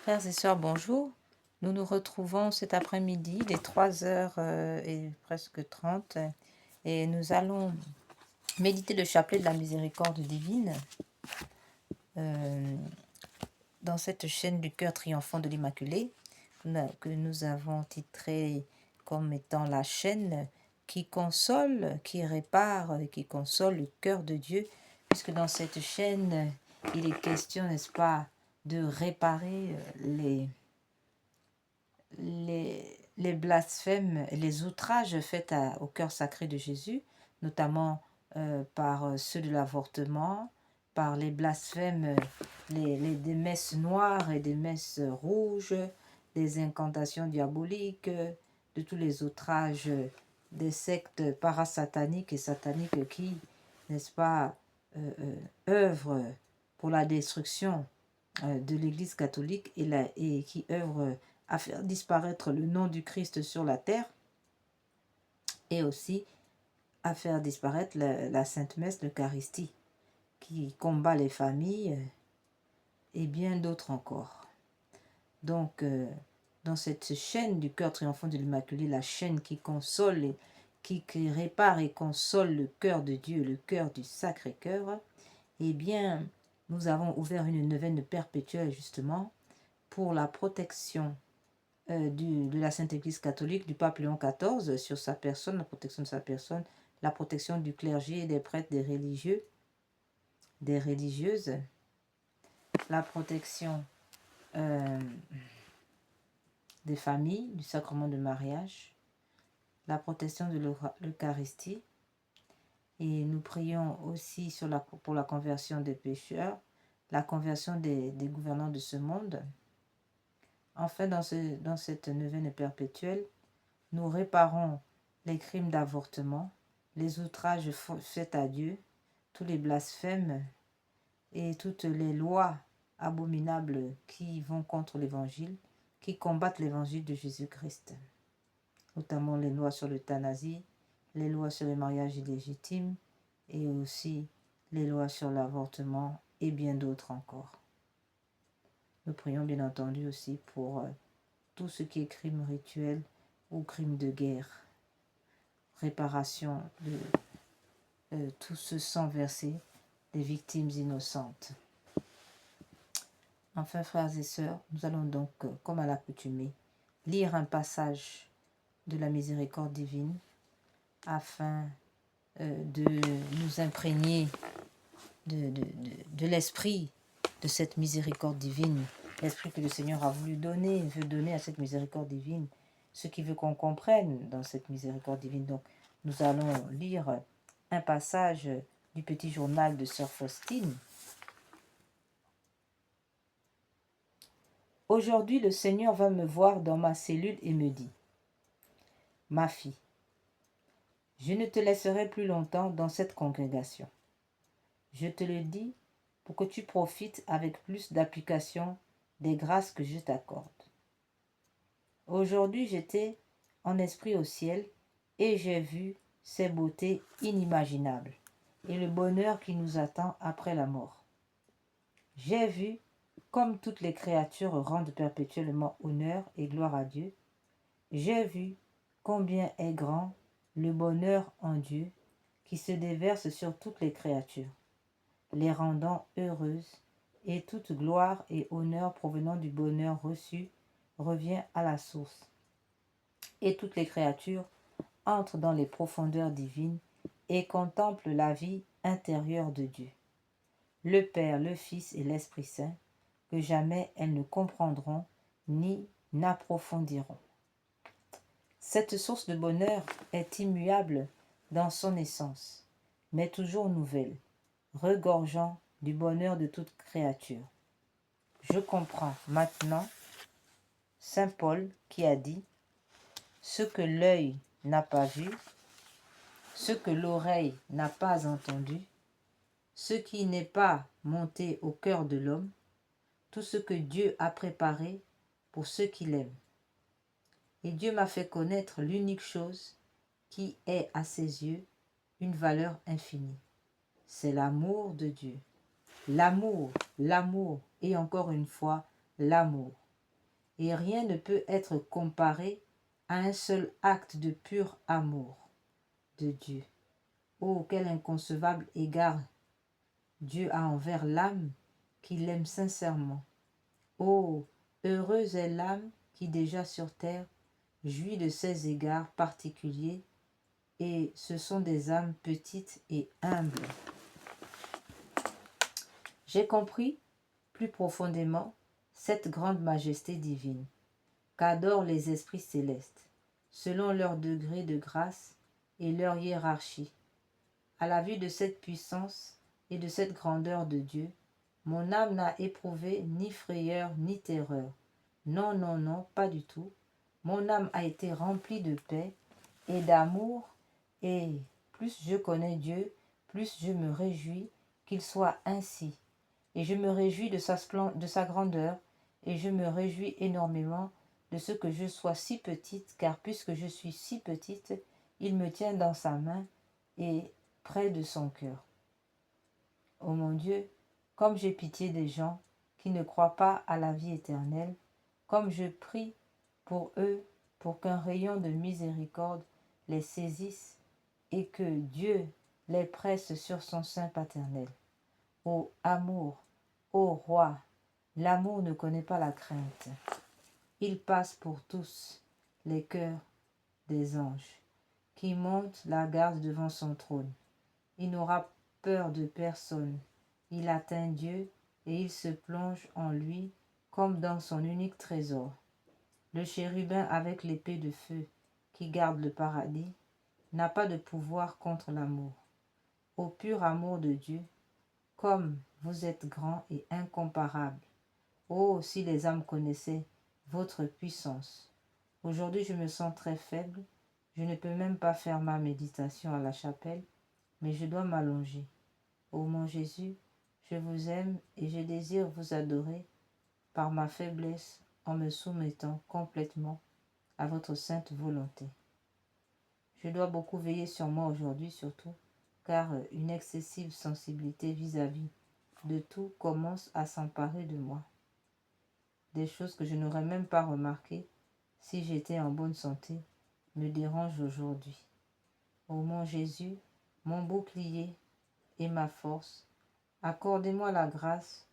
Frères et sœurs, bonjour. Nous nous retrouvons cet après-midi, les 3h et presque 30, et nous allons méditer le chapelet de la miséricorde divine dans cette chaîne du cœur triomphant de l'Immaculée que nous avons titré comme étant la chaîne qui console, qui répare et qui console le cœur de Dieu, puisque dans cette chaîne, il est question, n'est-ce pas, de réparer les blasphèmes, les outrages faits au cœur sacré de Jésus, notamment par ceux de l'avortement, par les blasphèmes, des messes noires et des messes rouges, des incantations diaboliques, de tous les outrages des sectes parasataniques et sataniques qui, n'est-ce pas, œuvrent pour la destruction de l'Église catholique et qui œuvrent à faire disparaître le nom du Christ sur la terre et aussi à faire disparaître la Sainte Messe, l'Eucharistie, qui combat les familles et bien d'autres encore. Donc, dans cette chaîne du cœur triomphant de l'Immaculée, la chaîne qui console, et qui répare et console le cœur de Dieu, le cœur du Sacré-Cœur, eh bien, nous avons ouvert une neuvaine perpétuelle justement pour la protection de la Sainte Église catholique, du pape Léon XIV sur sa personne, la protection de sa personne, la protection du clergé, des prêtres, des religieux, des religieuses, la protection des familles, du sacrement de mariage, la protection de l'Eucharistie. Et nous prions aussi pour la conversion des pécheurs, la conversion des gouvernants de ce monde. Enfin, dans cette neuvaine perpétuelle, nous réparons les crimes d'avortement, les outrages faits à Dieu, tous les blasphèmes et toutes les lois abominables qui vont contre l'Évangile, qui combattent l'Évangile de Jésus-Christ, notamment les lois sur l'euthanasie, les lois sur les mariages illégitimes et aussi les lois sur l'avortement et bien d'autres encore. Nous prions bien entendu aussi pour tout ce qui est crime rituel ou crime de guerre, réparation de tout ce sang versé des victimes innocentes. Enfin, frères et sœurs, nous allons donc, comme à l'accoutumée, lire un passage de la miséricorde divine afin de nous imprégner de l'esprit de cette miséricorde divine, l'esprit que le Seigneur a veut donner à cette miséricorde divine, ce qu'il veut qu'on comprenne dans cette miséricorde divine. Donc, nous allons lire un passage du petit journal de Sœur Faustine. Aujourd'hui, le Seigneur va me voir dans ma cellule et me dit : « Ma fille, je ne te laisserai plus longtemps dans cette congrégation. Je te le dis pour que tu profites avec plus d'application des grâces que je t'accorde. Aujourd'hui, j'étais en esprit au ciel et j'ai vu ces beautés inimaginables et le bonheur qui nous attend après la mort. J'ai vu comme toutes les créatures rendent perpétuellement honneur et gloire à Dieu. J'ai vu combien est grand le bonheur en Dieu qui se déverse sur toutes les créatures, les rendant heureuses, et toute gloire et honneur provenant du bonheur reçu revient à la source. Et toutes les créatures entrent dans les profondeurs divines et contemplent la vie intérieure de Dieu, le Père, le Fils et l'Esprit Saint, que jamais elles ne comprendront ni n'approfondiront. Cette source de bonheur est immuable dans son essence, mais toujours nouvelle, regorgeant du bonheur de toute créature. Je comprends maintenant Saint Paul qui a dit : « Ce que l'œil n'a pas vu, ce que l'oreille n'a pas entendu, ce qui n'est pas monté au cœur de l'homme, tout ce que Dieu a préparé pour ceux qui l'aiment. Et Dieu m'a fait connaître l'unique chose qui est à ses yeux une valeur infinie. C'est l'amour de Dieu. L'amour, l'amour et encore une fois l'amour. et rien ne peut être comparé à un seul acte de pur amour de Dieu. Oh, quel inconcevable égard Dieu a envers l'âme qui l'aime sincèrement. Oh, heureuse est l'âme qui déjà sur terre jouit de ces égards particuliers, et ce sont des âmes petites et humbles. J'ai compris plus profondément cette grande majesté divine qu'adorent les esprits célestes, selon leur degré de grâce et leur hiérarchie. À la vue de cette puissance et de cette grandeur de Dieu, mon âme n'a éprouvé ni frayeur ni terreur. Non, non, non, pas du tout. Mon âme a été remplie de paix et d'amour, et plus je connais Dieu, plus je me réjouis qu'il soit ainsi. Et je me réjouis de sa grandeur, et je me réjouis énormément de ce que je sois si petite, car puisque je suis si petite, il me tient dans sa main et près de son cœur. Ô mon Dieu, comme j'ai pitié des gens qui ne croient pas à la vie éternelle, comme je prie pour eux, pour qu'un rayon de miséricorde les saisisse et que Dieu les presse sur son sein paternel. Ô amour, ô roi, l'amour ne connaît pas la crainte. Il passe pour tous les cœurs des anges qui montent la garde devant son trône. Il n'aura peur de personne. Il atteint Dieu et il se plonge en lui comme dans son unique trésor. Le chérubin avec l'épée de feu qui garde le paradis n'a pas de pouvoir contre l'amour. Au pur amour de Dieu, comme vous êtes grand et incomparable. Oh, si les âmes connaissaient votre puissance. Aujourd'hui, je me sens très faible. Je ne peux même pas faire ma méditation à la chapelle, mais je dois m'allonger. Ô mon Jésus, je vous aime et je désire vous adorer par ma faiblesse en me soumettant complètement à votre sainte volonté. Je dois beaucoup veiller sur moi aujourd'hui surtout, car une excessive sensibilité vis-à-vis de tout commence à s'emparer de moi. Des choses que je n'aurais même pas remarquées si j'étais en bonne santé me dérangent aujourd'hui. Ô mon Jésus, mon bouclier et ma force, accordez-moi la grâce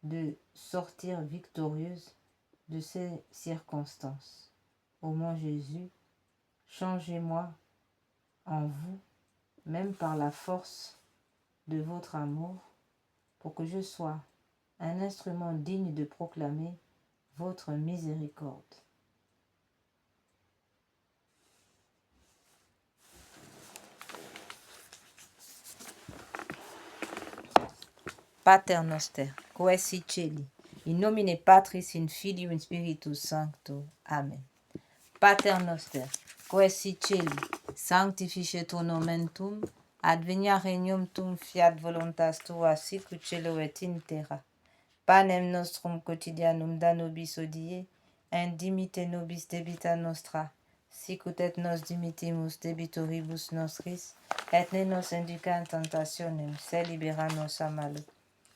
de sortir victorieuse de ces circonstances. Ô mon Jésus, changez-moi en vous, même par la force de votre amour, pour que je sois un instrument digne de proclamer votre miséricorde. Pater noster, qui es in cieli, in nomine Patris, in Filii, in Spiritus Sancto. Amen. Pater noster, qui es in cieli, sanctificetur nomen tuum, advenia regnum tuum, fiat voluntas tua, sicut cielo et in terra. Panem nostrum quotidianum da nobis hodie, et dimitte nobis debita nostra, sicut et nos dimittimus debitoribus nostris, et ne nos induca in tentationem, sed libera nos a malo.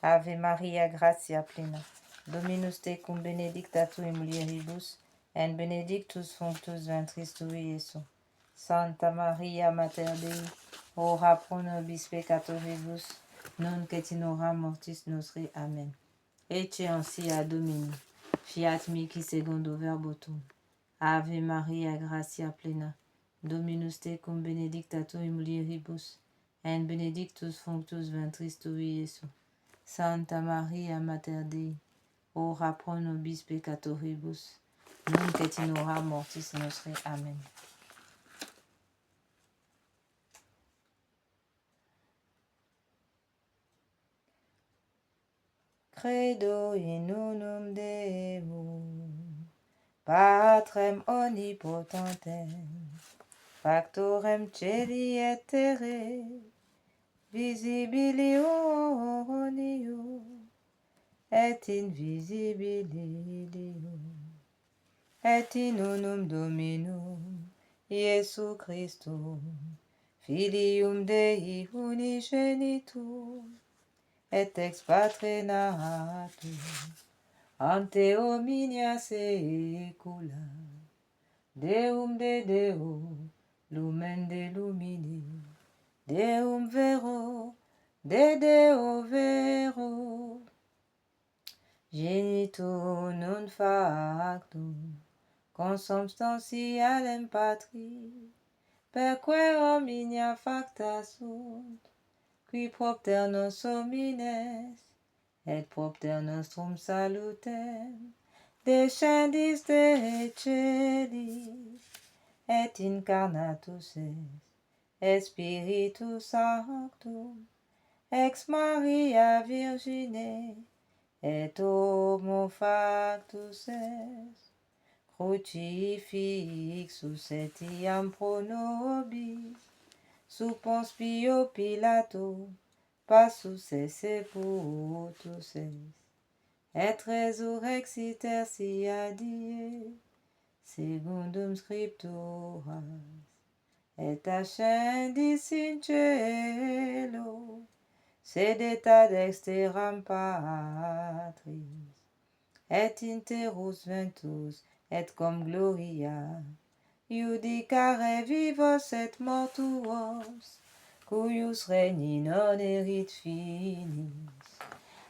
Ave Maria, gratia plena, Dominus tecum benedicta tu in mulieribus, et benedictus fructus ventris tui, Iesus. Santa Maria, Mater Dei, ora pro nobis peccatoribus, nunc et in hora mortis nostri. Amen. Ecce ansia Domini, fiat mihi secundo verbo tuum. Ave Maria, gratia plena, Dominus tecum benedicta tu in mulieribus, et benedictus fructus ventris tui, Iesus. Santa Maria, Mater Dei, ora pro nobis peccatoribus, nunc et in hora mortis nostri. Amen. Credo in unum Deum, Patrem omnipotentem, Factorem celi et terrae, visibilium et invisibilium, et in unum Dominum, Iesu Christum, Filium Dei unigenitum, et ex Patre natum, ante omnia secula. Deum de Deo, lumen de lumini, Deum vero, de Deo vero. Genitur non factum, consubstantialem patri, perque omnia facta sunt, qui propter nos homines, et propter nostrum salutem, descendis de celis, et incarnatus est Spiritus Sanctum, ex Maria Virgine, et homo factus est, crucifixus etiam pro nobis, sub Pons Pio Pilato, passus et sepultus est, et resurrexit tertia die, secundum scripturas, et ascendis in cielo, sedet ad exteram Patris, et interus ventus, et cum gloria, iudicare vivos et mortuos, cuius regni non erit finis,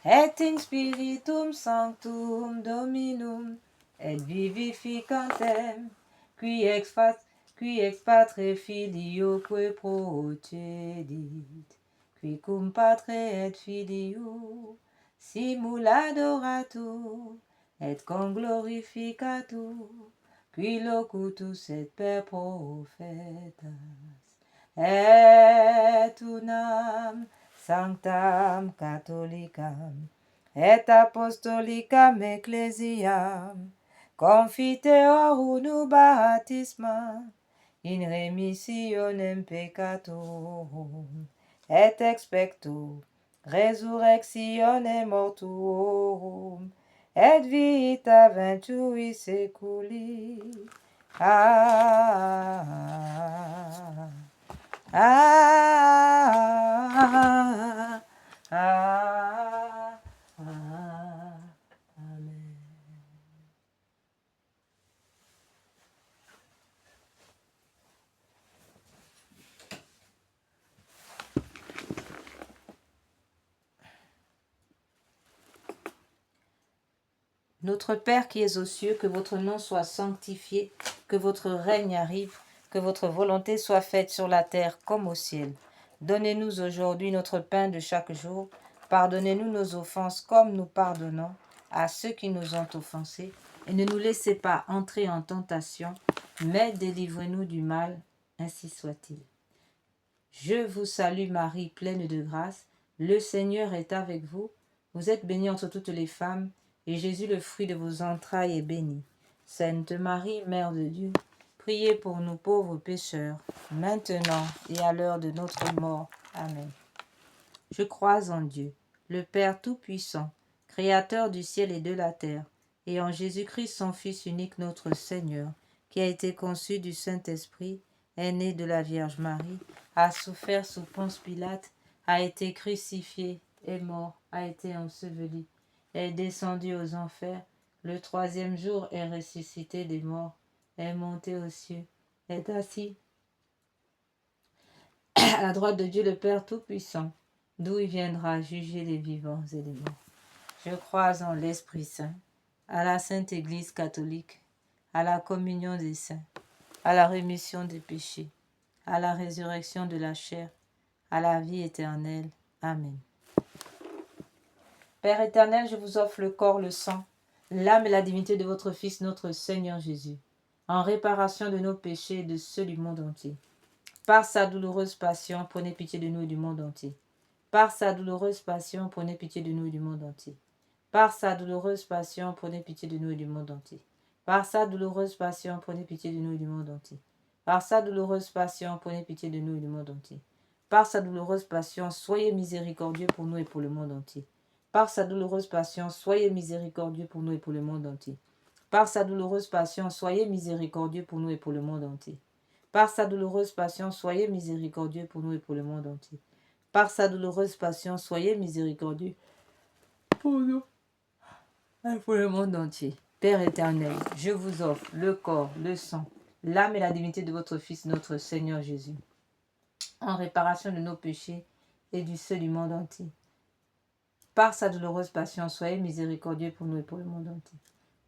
et in Spiritum Sanctum Dominum, et vivificantem, qui ex Patre Filioque procedit, qui cum Patre et Filio simul adoratur, et conglorificatur, qui locutus et per prophetas, et unam sanctam catholicam, et apostolicam ecclesiam, confiteor unu baptisma, in remissionem peccatorum, et expecto resurrectione mortuorum, et vita venturi seculi. Amen. Notre Père qui es aux cieux, que votre nom soit sanctifié, que votre règne arrive, que votre volonté soit faite sur la terre comme au ciel. Donnez-nous aujourd'hui notre pain de chaque jour. Pardonnez-nous nos offenses comme nous pardonnons à ceux qui nous ont offensés. Et ne nous laissez pas entrer en tentation, mais délivrez-nous du mal, ainsi soit-il. Je vous salue Marie, pleine de grâce. Le Seigneur est avec vous. Vous êtes bénie entre toutes les femmes, et Jésus, le fruit de vos entrailles, est béni. Sainte Marie, Mère de Dieu, priez pour nous pauvres pécheurs, maintenant et à l'heure de notre mort. Amen. Je crois en Dieu, le Père Tout-Puissant, Créateur du ciel et de la terre, et en Jésus-Christ, son Fils unique, notre Seigneur, qui a été conçu du Saint-Esprit, est né de la Vierge Marie, a souffert sous Ponce Pilate, a été crucifié, est mort, a été enseveli, est descendu aux enfers, le troisième jour est ressuscité des morts, est monté aux cieux, est assis à la droite de Dieu le Père Tout-Puissant, d'où il viendra juger les vivants et les morts. Je crois en l'Esprit Saint, à la Sainte Église catholique, à la communion des saints, à la rémission des péchés, à la résurrection de la chair, à la vie éternelle. Amen. Père éternel, je vous offre le corps, le sang, l'âme et la divinité de votre Fils, notre Seigneur Jésus, en réparation de nos péchés et de ceux du monde entier. Par sa douloureuse passion, prenez pitié de nous et du monde entier. Par sa douloureuse passion, prenez pitié de nous et du monde entier. Par sa douloureuse passion, prenez pitié de nous et du monde entier. Par sa douloureuse passion, prenez pitié de nous et du monde entier. Par sa douloureuse passion, prenez pitié de nous et du monde entier. Par sa douloureuse passion, soyez miséricordieux pour nous et pour le monde entier. Par sa douloureuse passion, soyez miséricordieux pour nous et pour le monde entier. Par sa douloureuse passion, soyez miséricordieux pour nous et pour le monde entier. Par sa douloureuse passion, soyez miséricordieux pour nous et pour le monde entier. Par sa douloureuse passion, soyez miséricordieux pour nous et pour le monde entier. Père éternel, je vous offre le corps, le sang, l'âme et la divinité de votre Fils, notre Seigneur Jésus, en réparation de nos péchés et du ceux du monde entier. Par sa douloureuse passion, soyez miséricordieux pour nous et pour le monde entier.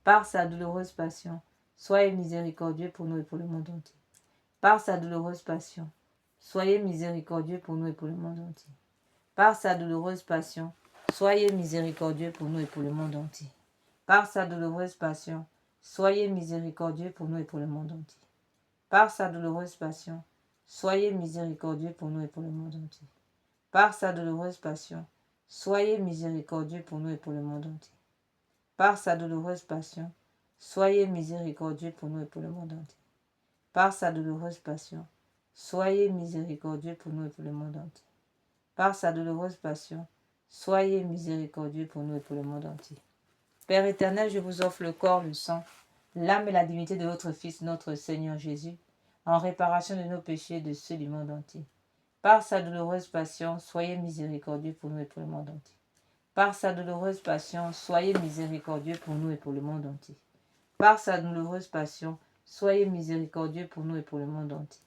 Par sa douloureuse passion, soyez miséricordieux pour nous et pour le monde entier. Par sa douloureuse passion, soyez miséricordieux pour nous et pour le monde entier. Par sa douloureuse passion, soyez miséricordieux pour nous et pour le monde entier. Par sa douloureuse passion, soyez miséricordieux pour nous et pour le monde entier. Par sa douloureuse passion, soyez miséricordieux pour nous et pour le monde entier. Par sa douloureuse passion, soyez miséricordieux pour nous et pour le monde entier. Par sa douloureuse passion, soyez miséricordieux pour nous et pour le monde entier. Par sa douloureuse passion, soyez miséricordieux pour nous et pour le monde entier. Par sa douloureuse passion, soyez miséricordieux pour nous et pour le monde entier. Père éternel, je vous offre le corps, le sang, l'âme et la divinité de votre Fils, notre Seigneur Jésus, en réparation de nos péchés et de ceux du monde entier. Par sa douloureuse passion, soyez miséricordieux pour nous et pour le monde entier. Par sa douloureuse passion, soyez miséricordieux pour nous et pour le monde entier. Par sa douloureuse passion, soyez miséricordieux pour nous et pour le monde entier.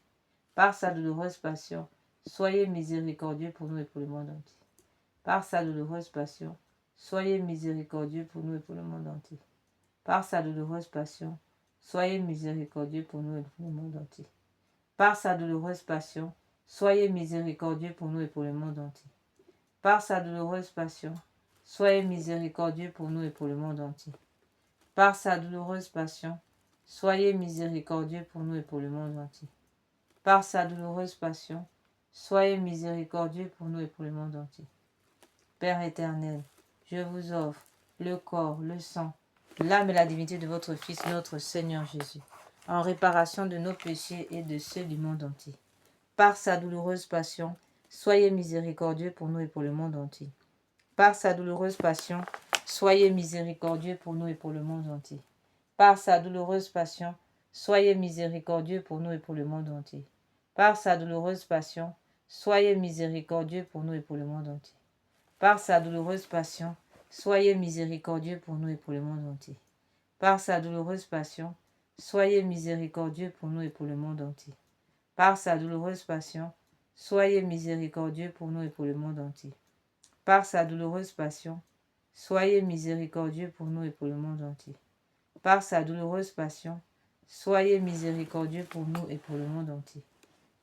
Par sa douloureuse passion, soyez miséricordieux pour nous et pour le monde entier. Par sa douloureuse passion, soyez miséricordieux pour nous et pour le monde entier. Par sa douloureuse passion, soyez miséricordieux pour nous et pour le monde entier. Par sa douloureuse passion, soyez miséricordieux pour nous et pour le monde entier. Par sa douloureuse passion, soyez miséricordieux pour nous et pour le monde entier. Par sa douloureuse passion, soyez miséricordieux pour nous et pour le monde entier. Par sa douloureuse passion, soyez miséricordieux pour nous et pour le monde entier. Père éternel, je vous offre le corps, le sang, l'âme et la divinité de votre Fils, notre Seigneur Jésus, en réparation de nos péchés et de ceux du monde entier. Par sa douloureuse passion, soyez miséricordieux pour nous et pour le monde entier. Par sa douloureuse passion, soyez miséricordieux pour nous et pour le monde entier. Par sa douloureuse passion, soyez miséricordieux pour nous et pour le monde entier. Par sa douloureuse passion, soyez miséricordieux pour nous et pour le monde entier. Par sa douloureuse passion, soyez miséricordieux pour nous et pour le monde entier. Par sa douloureuse passion, soyez miséricordieux pour nous et pour le monde entier. Par sa douloureuse passion, soyez miséricordieux pour nous et pour le monde entier. Par sa douloureuse passion, soyez miséricordieux pour nous et pour le monde entier. Par sa douloureuse passion, soyez miséricordieux pour nous et pour le monde entier.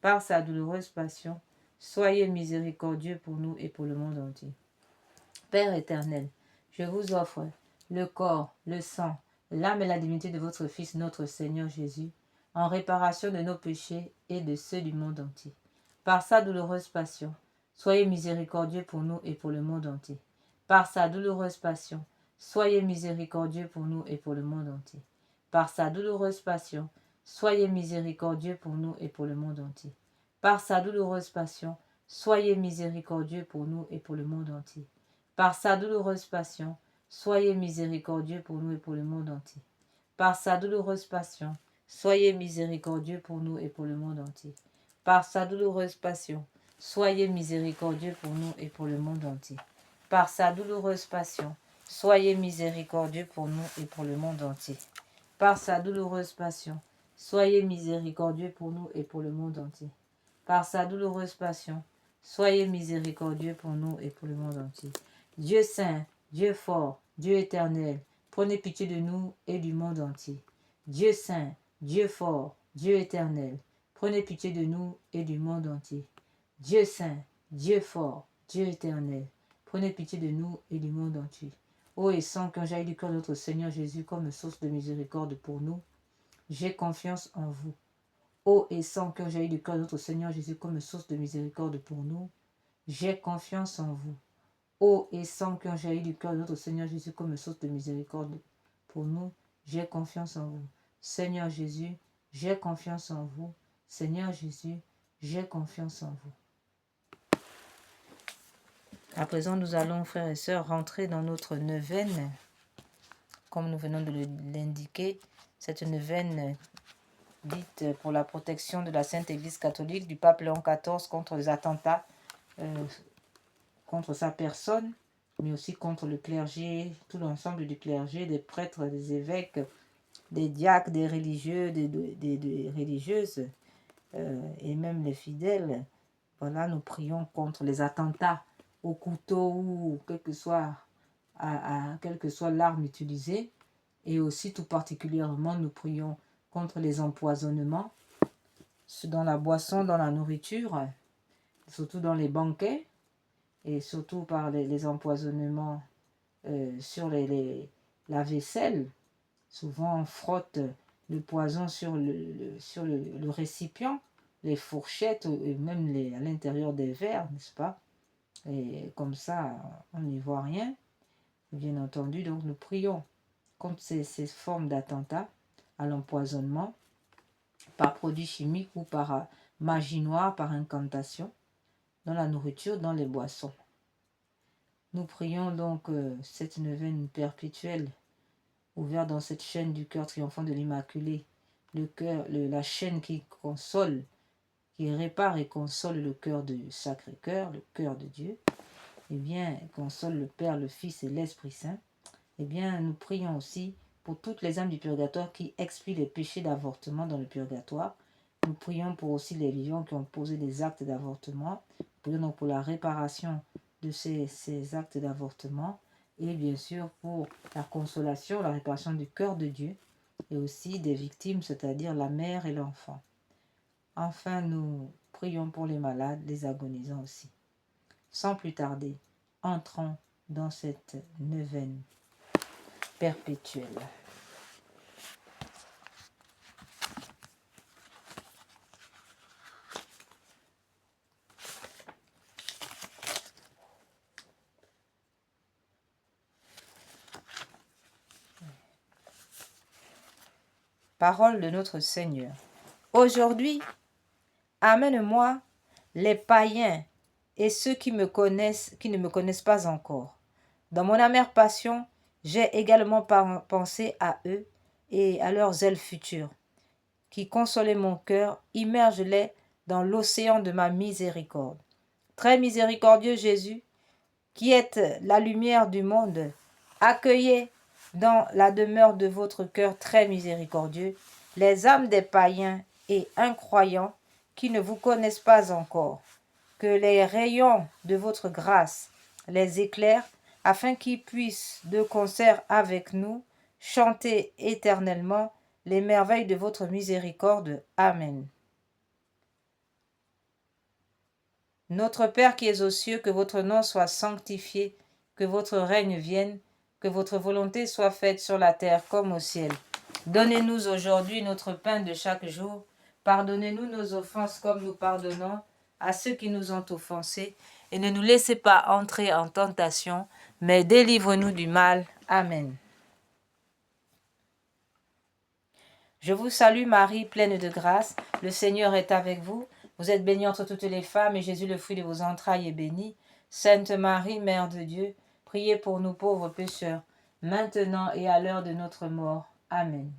Par sa douloureuse passion, soyez miséricordieux pour nous et pour le monde entier. Père éternel, je vous offre le corps, le sang, l'âme et la divinité de votre Fils, notre Seigneur Jésus, en réparation de nos péchés et de ceux du monde entier. Par sa douloureuse passion, soyez miséricordieux pour nous et pour le monde entier. Par sa douloureuse passion, soyez miséricordieux pour nous et pour le monde entier. Par sa douloureuse passion, soyez miséricordieux pour nous et pour le monde entier. Par sa douloureuse passion, soyez miséricordieux pour nous et pour le monde entier. Par sa douloureuse passion, soyez miséricordieux pour nous et pour le monde entier. Par sa douloureuse passion, soyez miséricordieux pour nous et pour le monde entier. Par sa douloureuse passion, soyez miséricordieux pour nous et pour le monde entier. Par sa douloureuse passion, soyez miséricordieux pour nous et pour le monde entier. Par sa douloureuse passion, soyez miséricordieux pour nous et pour le monde entier. Par sa douloureuse passion, soyez miséricordieux pour nous et pour le monde entier. Dieu saint, Dieu fort, Dieu éternel, prenez pitié de nous et du monde entier. Dieu saint, Dieu fort, Dieu éternel, prenez pitié de nous et du monde entier. Dieu saint, Dieu fort, Dieu éternel, prenez pitié de nous et du monde entier. Ô et sang qu'un jaillit du cœur de notre Seigneur Jésus comme source de miséricorde pour nous, j'ai confiance en vous. Ô et sang qu'un jaillit du cœur de notre Seigneur Jésus comme source de miséricorde pour nous, j'ai confiance en vous. Ô et sang qu'un jaillit du cœur de notre Seigneur Jésus comme source de miséricorde pour nous, j'ai confiance en vous. Seigneur Jésus, j'ai confiance en vous. Seigneur Jésus, j'ai confiance en vous. À présent, nous allons, frères et sœurs, rentrer dans notre neuvaine. Comme nous venons de l'indiquer, cette neuvaine dite pour la protection de la Sainte Église catholique du pape Léon XIV contre les attentats contre sa personne. mais aussi contre le clergé, tout l'ensemble du clergé, des prêtres, des évêques, des diacres, des religieux, des religieuses, et même les fidèles. Voilà, nous prions contre les attentats au couteau ou quelle que soit l'arme utilisée. Et aussi, tout particulièrement, nous prions contre les empoisonnements dans la boisson, dans la nourriture, surtout dans les banquets, et surtout par les empoisonnements sur la vaisselle. Souvent, on frotte le poison sur le récipient, les fourchettes, et même à l'intérieur des verres, n'est-ce pas? Et comme ça, on n'y voit rien. Bien entendu, donc nous prions contre ces formes d'attentats à l'empoisonnement par produits chimiques ou par magie noire, par incantation, dans la nourriture, dans les boissons. Nous prions donc cette neuvaine perpétuelle ouverte dans cette chaîne du cœur triomphant de l'Immaculée, la chaîne qui console, qui répare et console le cœur du Sacré-Cœur, le cœur de Dieu, eh bien, console le Père, le Fils et l'Esprit Saint. Eh bien, nous prions aussi pour toutes les âmes du purgatoire qui expient les péchés d'avortement dans le purgatoire. Nous prions pour aussi les vivants qui ont posé des actes d'avortement. Nous prions donc pour la réparation de ces actes d'avortement et bien sûr pour la consolation, la réparation du cœur de Dieu et aussi des victimes, c'est-à-dire la mère et l'enfant. Enfin, nous prions pour les malades, les agonisants aussi. Sans plus tarder, entrons dans cette neuvaine perpétuelle. Parole de notre Seigneur. Aujourd'hui, amène-moi les païens et ceux qui ne me connaissent pas encore. Dans mon amère passion, j'ai également pensé à eux et à leurs ailes futures, qui consolaient mon cœur, immerge-les dans l'océan de ma miséricorde. Très miséricordieux Jésus, qui êtes la lumière du monde, accueillez dans la demeure de votre cœur très miséricordieux les âmes des païens et incroyants qui ne vous connaissent pas encore. Que les rayons de votre grâce les éclairent, afin qu'ils puissent, de concert avec nous, chanter éternellement les merveilles de votre miséricorde. Amen. Notre Père qui es aux cieux, que votre nom soit sanctifié, que votre règne vienne, que votre volonté soit faite sur la terre comme au ciel. Donnez-nous aujourd'hui notre pain de chaque jour. Pardonnez-nous nos offenses comme nous pardonnons à ceux qui nous ont offensés. Et ne nous laissez pas entrer en tentation, mais délivre-nous du mal. Amen. Je vous salue Marie, pleine de grâce. Le Seigneur est avec vous. Vous êtes bénie entre toutes les femmes, et Jésus, le fruit de vos entrailles, est béni. Sainte Marie, Mère de Dieu, priez pour nous pauvres pécheurs, maintenant et à l'heure de notre mort. Amen.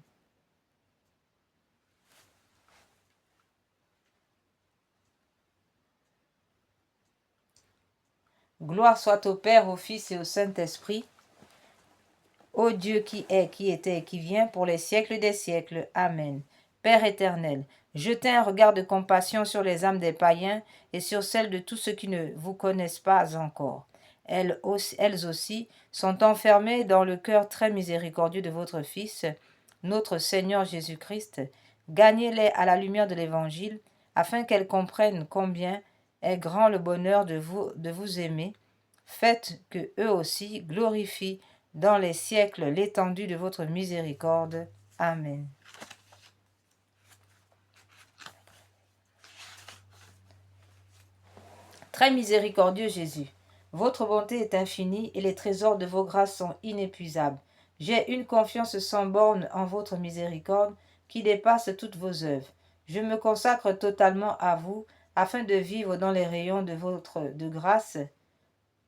Gloire soit au Père, au Fils et au Saint-Esprit, ô Dieu qui est, qui était et qui vient, pour les siècles des siècles. Amen. Père éternel, jetez un regard de compassion sur les âmes des païens et sur celles de tous ceux qui ne vous connaissent pas encore. Elles aussi sont enfermées dans le cœur très miséricordieux de votre Fils, notre Seigneur Jésus-Christ. Gagnez-les à la lumière de l'Évangile, afin qu'elles comprennent combien est grand le bonheur de vous aimer. Faites que eux aussi glorifient dans les siècles l'étendue de votre miséricorde. Amen. Très miséricordieux Jésus, votre bonté est infinie et les trésors de vos grâces sont inépuisables. J'ai une confiance sans borne en votre miséricorde qui dépasse toutes vos œuvres. Je me consacre totalement à vous afin de vivre dans les rayons de grâce,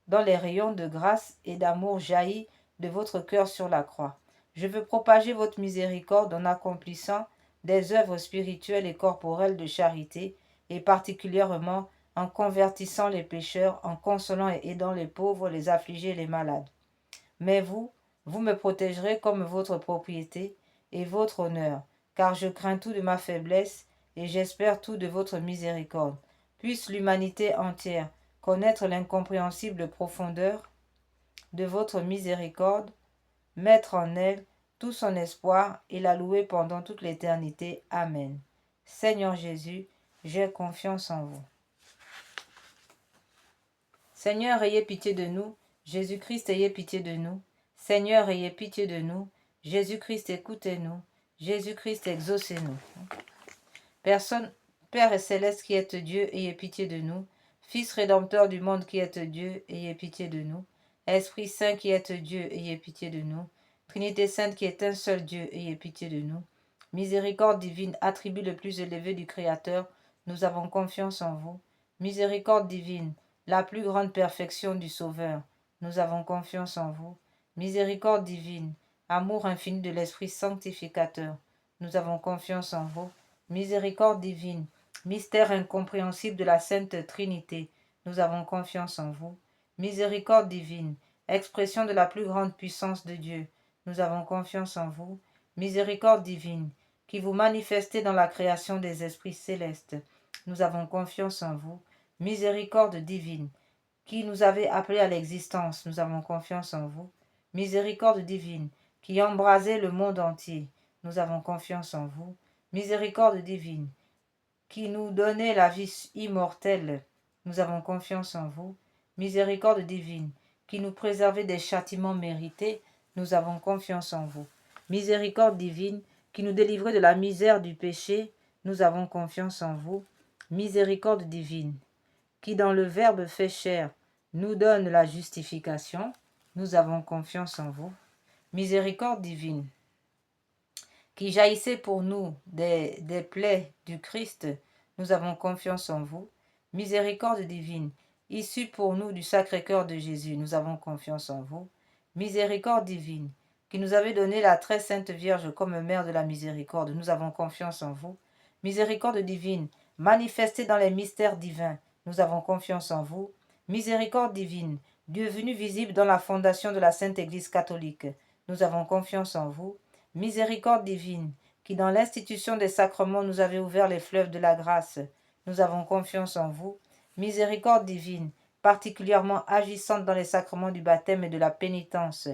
dans les rayons de grâce et d'amour jaillis de votre cœur sur la croix. Je veux propager votre miséricorde en accomplissant des œuvres spirituelles et corporelles de charité, et particulièrement en convertissant les pécheurs, en consolant et aidant les pauvres, les affligés et les malades. Mais vous, vous me protégerez comme votre propriété et votre honneur, car je crains tout de ma faiblesse et j'espère tout de votre miséricorde. Puisse l'humanité entière connaître l'incompréhensible profondeur de votre miséricorde, mettre en elle tout son espoir et la louer pendant toute l'éternité. Amen. Seigneur Jésus, j'ai confiance en vous. Seigneur, ayez pitié de nous. Jésus-Christ, ayez pitié de nous. Seigneur, ayez pitié de nous. Jésus-Christ, écoutez-nous. Jésus-Christ, exaucez-nous. Père céleste qui êtes Dieu, ayez pitié de nous. Fils rédempteur du monde qui êtes Dieu, ayez pitié de nous. Esprit Saint qui êtes Dieu, ayez pitié de nous. Trinité Sainte qui est un seul Dieu, ayez pitié de nous. Miséricorde divine, attribut le plus élevé du Créateur, nous avons confiance en vous. Miséricorde divine, la plus grande perfection du Sauveur, nous avons confiance en vous. Miséricorde divine, amour infini de l'Esprit sanctificateur, nous avons confiance en vous. Miséricorde divine, mystère incompréhensible de la Sainte Trinité, nous avons confiance en vous. Miséricorde divine, expression de la plus grande puissance de Dieu, nous avons confiance en vous. Miséricorde divine, qui vous manifestez dans la création des esprits célestes, nous avons confiance en vous. Miséricorde divine, qui nous avez appelés à l'existence, nous avons confiance en vous. Miséricorde divine, qui embrasez le monde entier, nous avons confiance en vous. Miséricorde divine, qui nous donnez la vie immortelle, nous avons confiance en vous. Miséricorde divine, qui nous préservez des châtiments mérités, nous avons confiance en vous. Miséricorde divine, qui nous délivrez de la misère du péché, nous avons confiance en vous. Miséricorde divine, qui dans le Verbe fait chair, nous donne la justification, nous avons confiance en vous. Miséricorde divine, qui jaillissait pour nous des plaies du Christ, nous avons confiance en vous. Miséricorde divine, issue pour nous du Sacré-Cœur de Jésus, nous avons confiance en vous. Miséricorde divine, qui nous avez donné la très sainte Vierge comme mère de la miséricorde, nous avons confiance en vous. Miséricorde divine, manifestée dans les mystères divins, nous avons confiance en vous. Miséricorde divine, Dieu venu visible dans la fondation de la Sainte Église catholique, nous avons confiance en vous. Miséricorde divine, qui dans l'institution des sacrements nous avez ouvert les fleuves de la grâce, nous avons confiance en vous. Miséricorde divine, particulièrement agissante dans les sacrements du baptême et de la pénitence,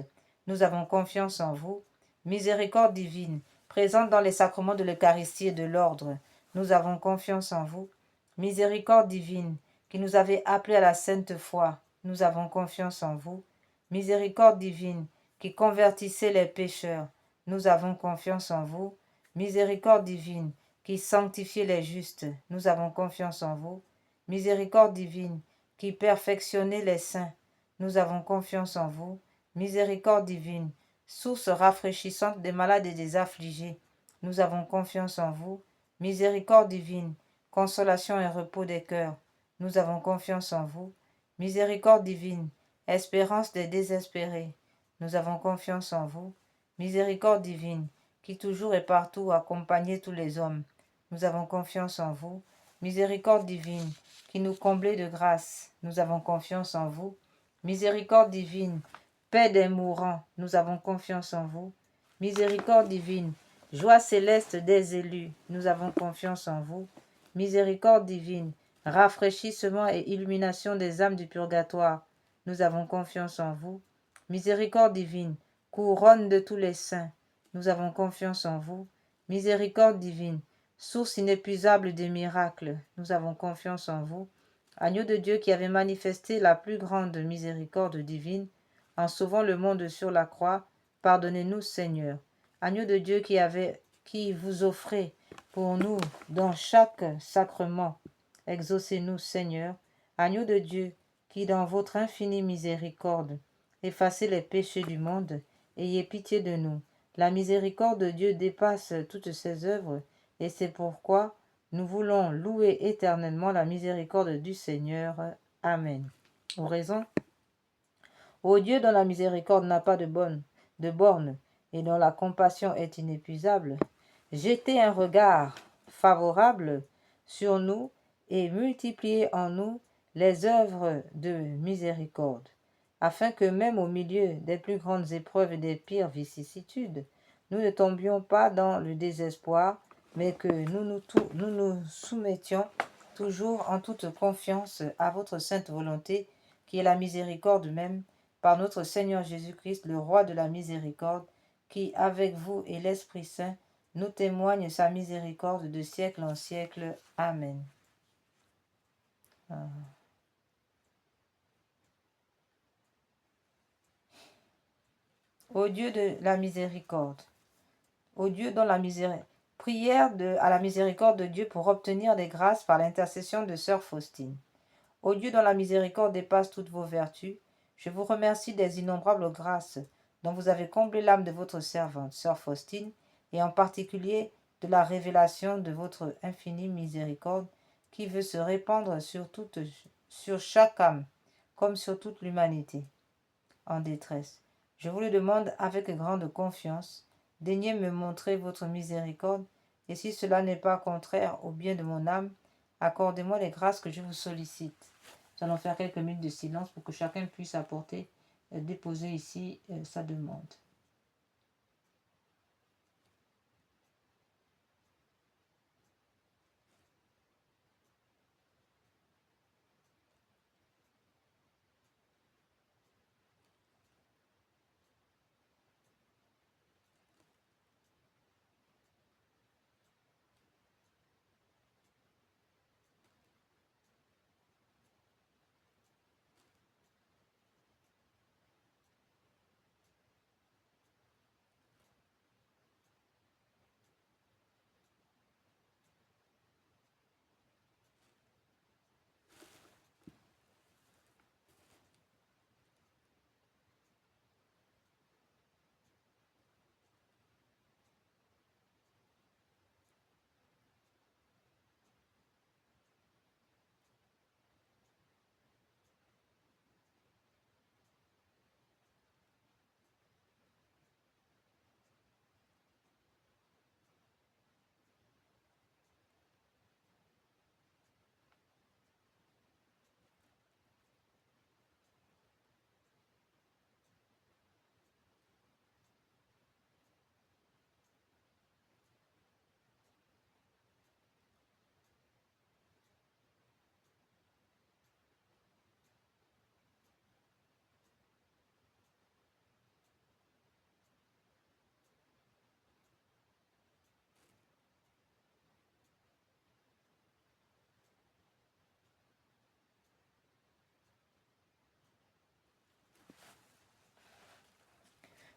nous avons confiance en vous. Miséricorde divine, présente dans les sacrements de l'Eucharistie et de l'ordre, nous avons confiance en vous. Miséricorde divine, qui nous avez appelés à la sainte foi, nous avons confiance en vous. Miséricorde divine, qui convertissez les pécheurs, nous avons confiance en vous. Miséricorde divine, qui sanctifiez les justes, nous avons confiance en vous. Miséricorde divine, qui perfectionnez les saints, nous avons confiance en vous. Miséricorde divine, source rafraîchissante des malades et des affligés, nous avons confiance en vous. Miséricorde divine, consolation et repos des cœurs, nous avons confiance en vous. Miséricorde divine, espérance des désespérés, nous avons confiance en vous. Miséricorde divine, qui toujours et partout accompagnez tous les hommes, nous avons confiance en vous. Miséricorde divine, qui nous comblez de grâce, nous avons confiance en vous. Miséricorde divine, paix des mourants, nous avons confiance en vous. Miséricorde divine, joie céleste des élus, nous avons confiance en vous. Miséricorde divine, rafraîchissement et illumination des âmes du purgatoire, nous avons confiance en vous. Miséricorde divine, couronne de tous les saints, nous avons confiance en vous. Miséricorde divine, source inépuisable des miracles, nous avons confiance en vous. Agneau de Dieu qui avait manifesté la plus grande miséricorde divine, en sauvant le monde sur la croix, pardonnez-nous, Seigneur. Agneau de Dieu qui vous offrez pour nous dans chaque sacrement, exaucez-nous, Seigneur. Agneau de Dieu qui dans votre infinie miséricorde effacez les péchés du monde, ayez pitié de nous. La miséricorde de Dieu dépasse toutes ses œuvres, et c'est pourquoi nous voulons louer éternellement la miséricorde du Seigneur. Amen. Oraison. Ô Dieu dont la miséricorde n'a pas de borne et dont la compassion est inépuisable, jetez un regard favorable sur nous et multipliez en nous les œuvres de miséricorde, afin que même au milieu des plus grandes épreuves et des pires vicissitudes, nous ne tombions pas dans le désespoir, mais que nous nous soumettions toujours en toute confiance à votre sainte volonté, qui est la miséricorde même, par notre Seigneur Jésus-Christ, le roi de la miséricorde, qui, avec vous et l'Esprit Saint, nous témoigne sa miséricorde de siècle en siècle. Amen. Ô Dieu de la miséricorde, ô Dieu dont la miséricorde, à la miséricorde de Dieu pour obtenir des grâces par l'intercession de sœur Faustine. Ô Dieu dont la miséricorde dépasse toutes vos vertus, je vous remercie des innombrables grâces dont vous avez comblé l'âme de votre servante, sœur Faustine, et en particulier de la révélation de votre infinie miséricorde qui veut se répandre sur chaque âme, comme sur toute l'humanité en détresse. Je vous le demande avec grande confiance, daignez me montrer votre miséricorde, et si cela n'est pas contraire au bien de mon âme, accordez-moi les grâces que je vous sollicite. Nous allons faire quelques minutes de silence pour que chacun puisse déposer ici sa demande.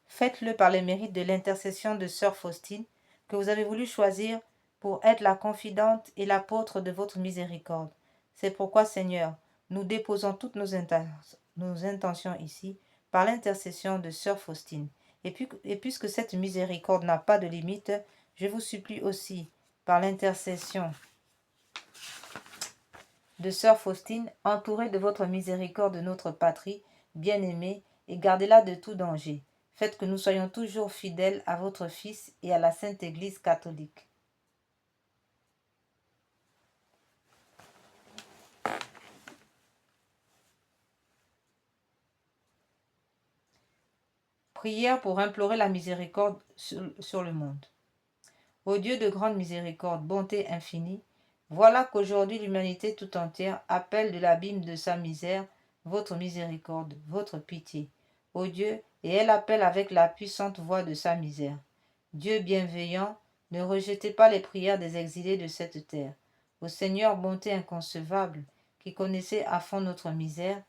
Faites-le par les mérites de l'intercession de sœur Faustine, que vous avez voulu choisir pour être la confidente et l'apôtre de votre miséricorde. C'est pourquoi, Seigneur, nous déposons toutes nos intentions ici par l'intercession de sœur Faustine. Et puisque cette miséricorde n'a pas de limite, je vous supplie aussi, par l'intercession de sœur Faustine, entourée de votre miséricorde, notre patrie, bien-aimée, et gardez-la de tout danger. Faites que nous soyons toujours fidèles à votre Fils et à la Sainte Église catholique. Prière pour implorer la miséricorde sur le monde. Ô Dieu de grande miséricorde, bonté infinie, voilà qu'aujourd'hui l'humanité tout entière appelle de l'abîme de sa misère votre miséricorde, votre pitié. Ô Dieu, et elle appelle avec la puissante voix de sa misère. Dieu bienveillant, ne rejetez pas les prières des exilés de cette terre. Ô Seigneur, bonté inconcevable, qui connaissez à fond notre misère,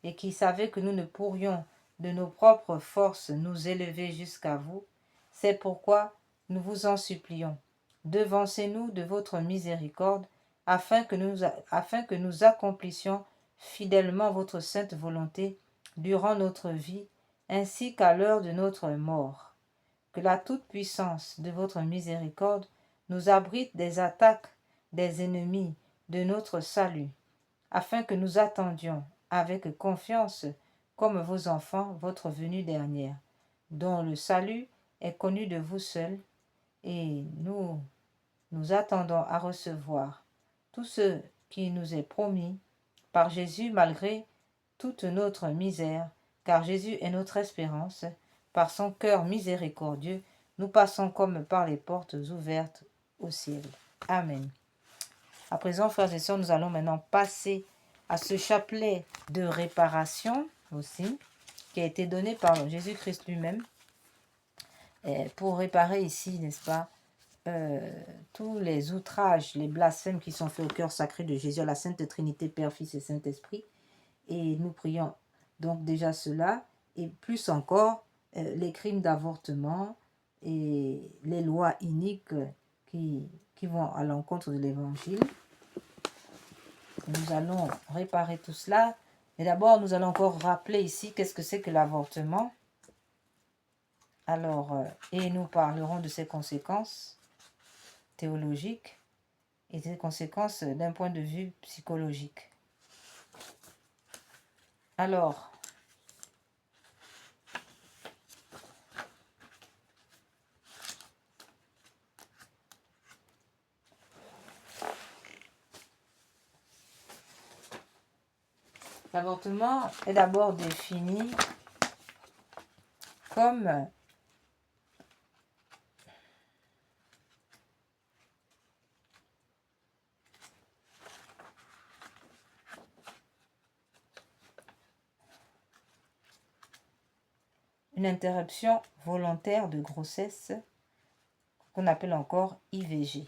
et qui savez que nous ne pourrions de nos propres forces nous élever jusqu'à vous, c'est pourquoi nous vous en supplions. Devancez-nous de votre miséricorde, afin que nous accomplissions fidèlement votre sainte volonté durant notre vie, ainsi qu'à l'heure de notre mort. Que la toute-puissance de votre miséricorde nous abrite des attaques des ennemis de notre salut, afin que nous attendions avec confiance, comme vos enfants, votre venue dernière, dont le salut est connu de vous seuls, et nous attendons à recevoir tout ce qui nous est promis par Jésus malgré toute notre misère, car Jésus est notre espérance. Par son cœur miséricordieux, nous passons comme par les portes ouvertes au ciel. Amen. À présent, frères et sœurs, nous allons maintenant passer à ce chapelet de réparation aussi, qui a été donné par Jésus-Christ lui-même, pour réparer ici, n'est-ce pas, tous les outrages, les blasphèmes qui sont faits au cœur sacré de Jésus, à la Sainte Trinité, Père, Fils et Saint-Esprit. Et nous prions donc déjà cela, et plus encore les crimes d'avortement et les lois iniques qui vont à l'encontre de l'Évangile. Nous allons réparer tout cela. Mais d'abord, nous allons encore rappeler ici qu'est-ce que c'est que l'avortement. Alors, et nous parlerons de ses conséquences théologiques et des conséquences d'un point de vue psychologique. Alors, l'avortement est d'abord défini comme une interruption volontaire de grossesse qu'on appelle encore IVG.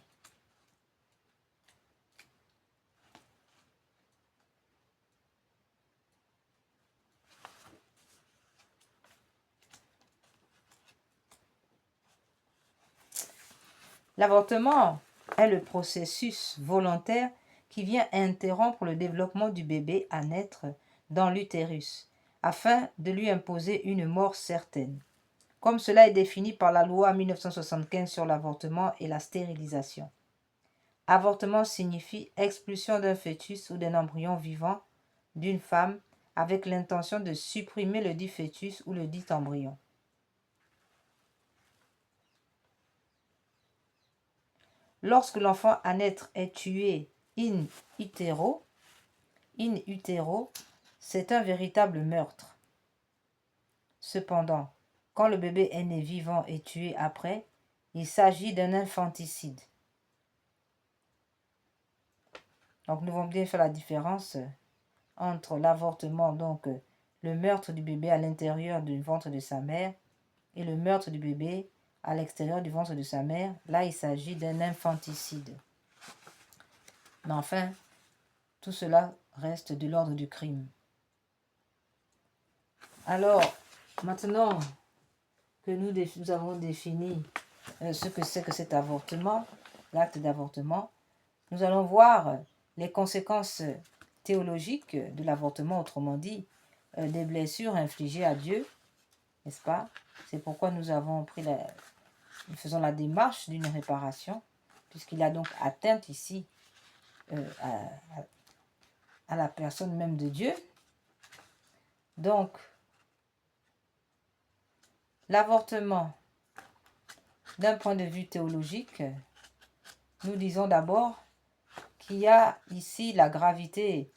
L'avortement est le processus volontaire qui vient interrompre le développement du bébé à naître dans l'utérus, afin de lui imposer une mort certaine, comme cela est défini par la loi 1975 sur l'avortement et la stérilisation. Avortement signifie expulsion d'un fœtus ou d'un embryon vivant d'une femme avec l'intention de supprimer le dit fœtus ou le dit embryon. Lorsque l'enfant à naître est tué in utero, c'est un véritable meurtre. Cependant, quand le bébé est né vivant et tué après, il s'agit d'un infanticide. Donc nous devons bien faire la différence entre l'avortement, donc le meurtre du bébé à l'intérieur du ventre de sa mère, et le meurtre du bébé à l'extérieur du ventre de sa mère. Là, il s'agit d'un infanticide. Mais enfin, tout cela reste de l'ordre du crime. Alors, maintenant que nous avons défini ce que c'est que cet avortement, l'acte d'avortement, nous allons voir les conséquences théologiques de l'avortement, autrement dit, des blessures infligées à Dieu, n'est-ce pas? C'est pourquoi nous faisons la démarche d'une réparation, puisqu'il a donc atteinte ici à la personne même de Dieu. Donc, l'avortement, d'un point de vue théologique, nous disons d'abord qu'il y a ici la gravité.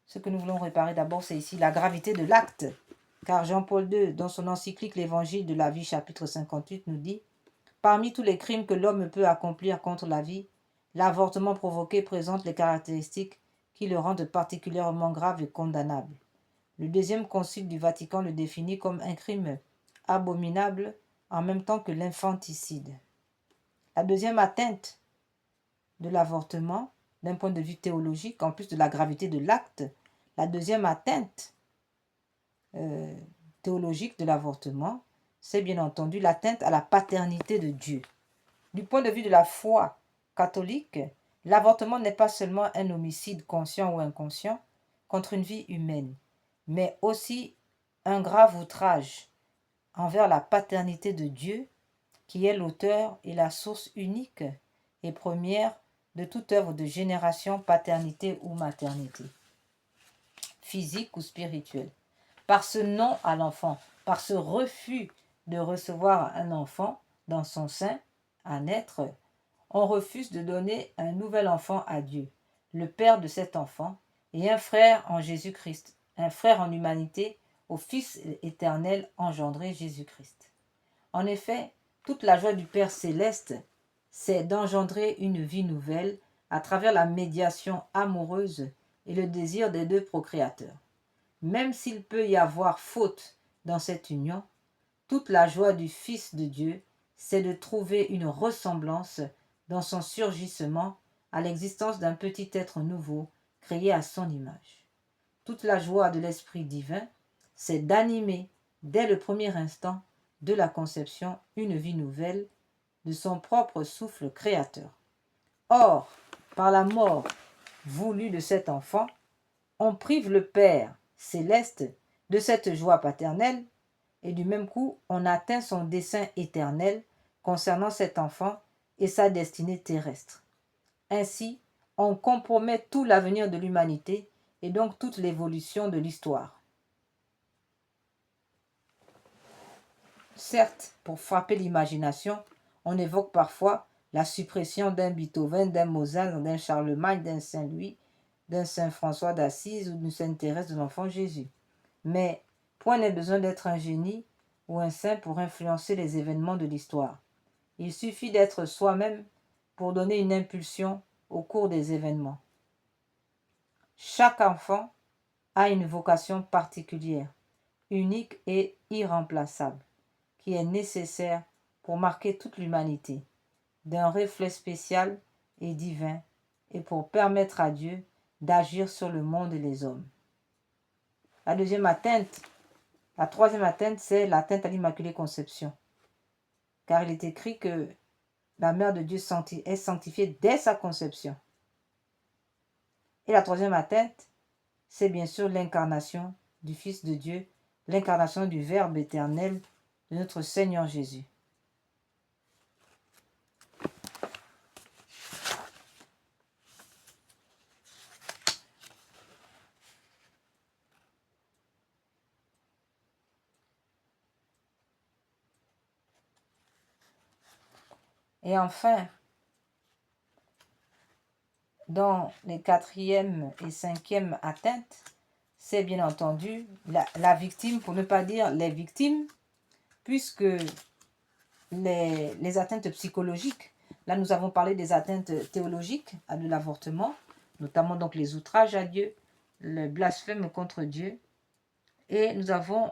Ce que nous voulons réparer d'abord, c'est ici la gravité de l'acte. Car Jean-Paul II, dans son encyclique L'Évangile de la vie, chapitre 58, nous dit « Parmi tous les crimes que l'homme peut accomplir contre la vie, l'avortement provoqué présente les caractéristiques qui le rendent particulièrement grave et condamnable. Le deuxième concile du Vatican le définit comme un crime abominable en même temps que l'infanticide. La deuxième atteinte de l'avortement, d'un point de vue théologique, en plus de la gravité de l'acte, la deuxième atteinte théologique de l'avortement, c'est bien entendu l'atteinte à la paternité de Dieu. Du point de vue de la foi catholique, l'avortement n'est pas seulement un homicide conscient ou inconscient contre une vie humaine, mais aussi un grave outrage envers la paternité de Dieu, qui est l'auteur et la source unique et première de toute œuvre de génération, paternité ou maternité, physique ou spirituelle. Par ce non à l'enfant, par ce refus de recevoir un enfant dans son sein à naître, on refuse de donner un nouvel enfant à Dieu. le Père de cet enfant, et un frère en Jésus-Christ, un frère en humanité, au Fils éternel engendré Jésus-Christ. En effet, toute la joie du Père céleste, c'est d'engendrer une vie nouvelle à travers la médiation amoureuse et le désir des deux procréateurs. Même s'il peut y avoir faute dans cette union, toute la joie du Fils de Dieu, c'est de trouver une ressemblance dans son surgissement à l'existence d'un petit être nouveau, créé à son image. Toute la joie de l'Esprit divin, c'est d'animer, dès le premier instant de la conception, une vie nouvelle de son propre souffle créateur. Or, par la mort voulue de cet enfant, on prive le Père céleste de cette joie paternelle et du même coup, on atteint son dessein éternel concernant cet enfant et sa destinée terrestre. Ainsi, on compromet tout l'avenir de l'humanité et donc toute l'évolution de l'histoire. Certes, pour frapper l'imagination, on évoque parfois la suppression d'un Beethoven, d'un Mozart, d'un Charlemagne, d'un Saint-Louis, d'un Saint-François d'Assise ou d'une Sainte Thérèse de l'Enfant Jésus. Mais point n'est besoin d'être un génie ou un saint pour influencer les événements de l'histoire. Il suffit d'être soi-même pour donner une impulsion au cours des événements. Chaque enfant a une vocation particulière, unique et irremplaçable, qui est nécessaire pour marquer toute l'humanité d'un reflet spécial et divin et pour permettre à Dieu d'agir sur le monde et les hommes. La troisième atteinte, c'est l'atteinte à l'Immaculée Conception. Car il est écrit que la Mère de Dieu est sanctifiée dès sa conception. Et la troisième atteinte, c'est bien sûr l'incarnation du Fils de Dieu, l'incarnation du Verbe éternel de notre Seigneur Jésus. Et enfin, dans les quatrième et cinquième atteintes, c'est bien entendu la victime, pour ne pas dire les victimes, puisque les atteintes psychologiques, là nous avons parlé des atteintes théologiques à de l'avortement, notamment donc les outrages à Dieu, le blasphème contre Dieu, et nous avons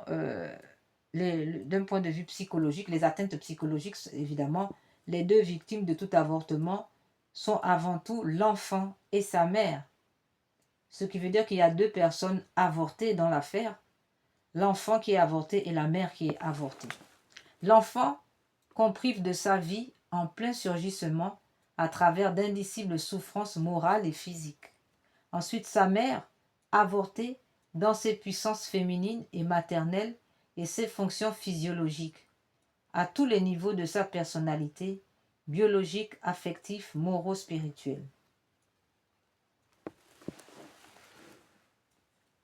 d'un point de vue psychologique, les atteintes psychologiques, évidemment, les deux victimes de tout avortement sont avant tout l'enfant et sa mère. Ce qui veut dire qu'il y a deux personnes avortées dans l'affaire, l'enfant qui est avorté et la mère qui est avortée. L'enfant qu'on prive de sa vie en plein surgissement à travers d'indicibles souffrances morales et physiques. Ensuite, sa mère, avortée dans ses puissances féminines et maternelles et ses fonctions physiologiques, à tous les niveaux de sa personnalité, biologique, affectif, moraux, spirituel.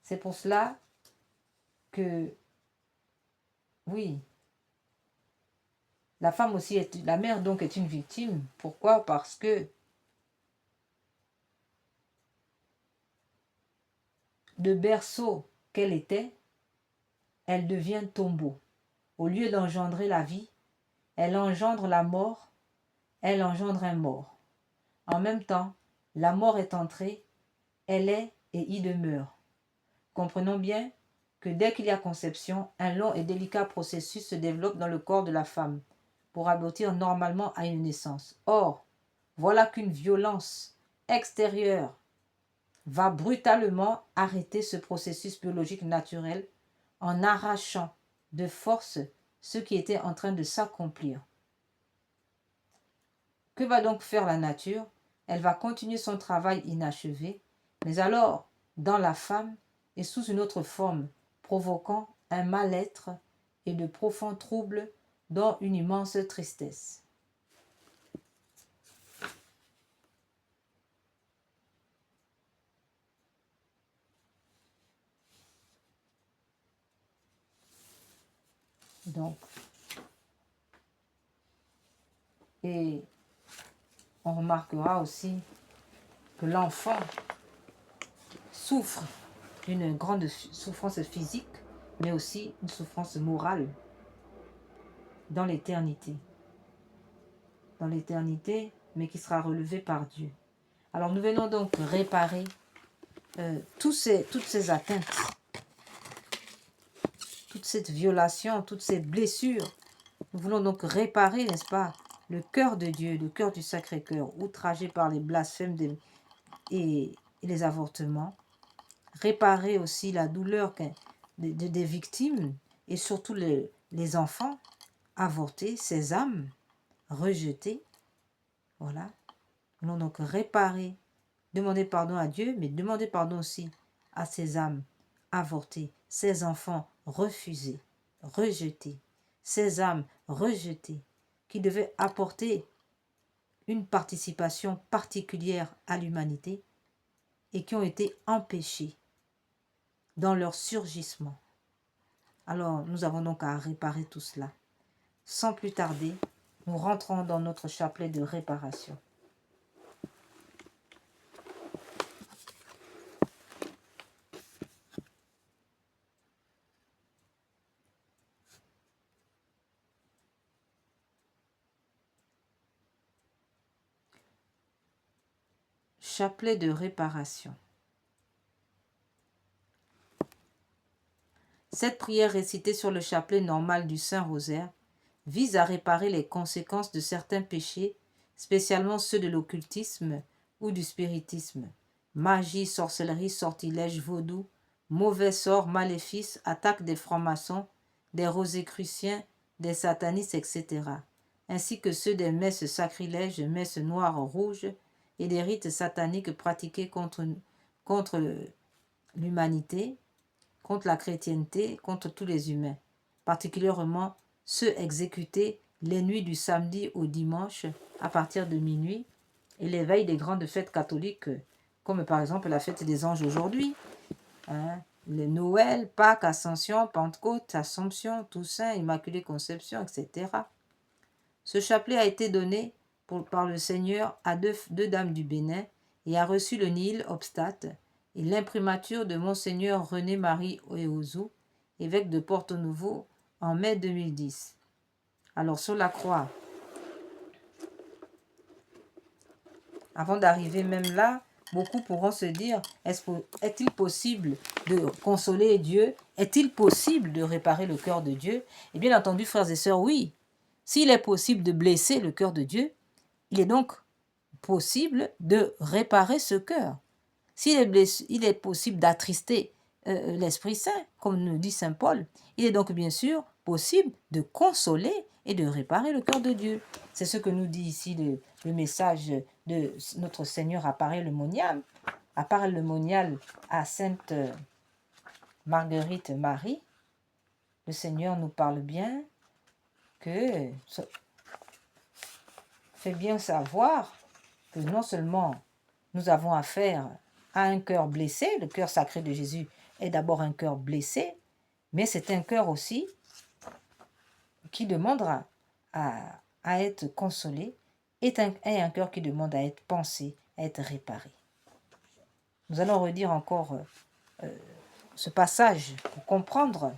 C'est pour cela que, oui, la femme aussi la mère donc est une victime. Pourquoi? Parce que de berceau qu'elle était, elle devient tombeau. Au lieu d'engendrer la vie, elle engendre la mort, elle engendre un mort. En même temps, la mort est entrée, elle est et y demeure. Comprenons bien que dès qu'il y a conception, un long et délicat processus se développe dans le corps de la femme pour aboutir normalement à une naissance. Or, voilà qu'une violence extérieure va brutalement arrêter ce processus biologique naturel en arrachant de force ce qui était en train de s'accomplir. Que va donc faire la nature? Elle va continuer son travail inachevé, mais alors, dans la femme et sous une autre forme, provoquant un mal-être et de profonds troubles, dont une immense tristesse. Donc, et on remarquera aussi que l'enfant souffre d'une grande souffrance physique, mais aussi une souffrance morale dans l'éternité. Dans l'éternité, mais qui sera relevée par Dieu. Alors nous venons donc réparer toutes ces atteintes, toute cette violation, toutes ces blessures. Nous voulons donc réparer, n'est-ce pas, le cœur de Dieu, le cœur du Sacré-Cœur, outragé par les blasphèmes et les avortements. Réparer aussi la douleur des victimes et surtout les enfants avortés, ces âmes rejetées. Voilà. Nous allons donc réparer, demander pardon à Dieu, mais demander pardon aussi à ces âmes avortées, ces enfants refusés, rejetés, ces âmes rejetées qui devaient apporter une participation particulière à l'humanité et qui ont été empêchées dans leur surgissement. Alors, nous avons donc à réparer tout cela. Sans plus tarder, nous rentrons dans notre chapelet de réparation. Chapelet de réparation. Cette prière récitée sur le chapelet normal du Saint-Rosaire vise à réparer les conséquences de certains péchés, spécialement ceux de l'occultisme ou du spiritisme, magie, sorcellerie, sortilège, vaudou, mauvais sort, maléfices, attaques des francs-maçons, des rosicruciens, des satanistes, etc., ainsi que ceux des messes sacrilèges, messes noires, rouges, et des rites sataniques pratiqués contre l'humanité, contre la chrétienté, contre tous les humains, particulièrement ceux exécutés les nuits du samedi au dimanche à partir de minuit et les veilles des grandes fêtes catholiques, comme par exemple la fête des anges aujourd'hui, le Noël, Pâques, Ascension, Pentecôte, Assomption, Toussaint, Immaculée Conception, etc. Ce chapelet a été donné par le Seigneur à deux dames du Bénin et a reçu le nihil obstate et l'imprimature de Monseigneur René-Marie Oeouzou, évêque de Porto-Novo, en mai 2010. Alors sur la croix, avant d'arriver même là, beaucoup pourront se dire, est-il possible de consoler Dieu? Est-il possible de réparer le cœur de Dieu? Et bien entendu, frères et sœurs, oui. S'il est possible de blesser le cœur de Dieu, il est donc possible de réparer ce cœur. S'il est possible d'attrister l'Esprit Saint, comme nous dit Saint Paul, il est donc bien sûr possible de consoler et de réparer le cœur de Dieu. C'est ce que nous dit ici le message de notre Seigneur à Paray-le-Monial. À Paray-le-Monial, à Sainte Marguerite Marie, le Seigneur nous parle bien que fait bien savoir que non seulement nous avons affaire à un cœur blessé, le cœur sacré de Jésus est d'abord un cœur blessé, mais c'est un cœur aussi qui demande à être consolé et un cœur qui demande à être pensé, à être réparé. Nous allons redire encore ce passage pour comprendre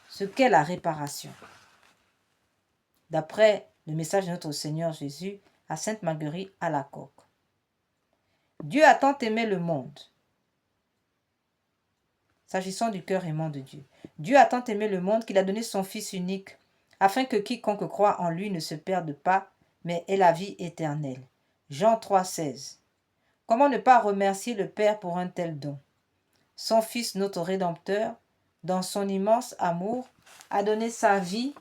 ce qu'est la réparation. D'après le message de notre Seigneur Jésus à Sainte Marguerite Alacoque. Dieu a tant aimé le monde. S'agissant du cœur aimant de Dieu. Dieu a tant aimé le monde qu'il a donné son Fils unique, afin que quiconque croit en lui ne se perde pas, mais ait la vie éternelle. Jean 3,16. Comment ne pas remercier le Père pour un tel don? Son Fils, notre Rédempteur, dans son immense amour, a donné sa vie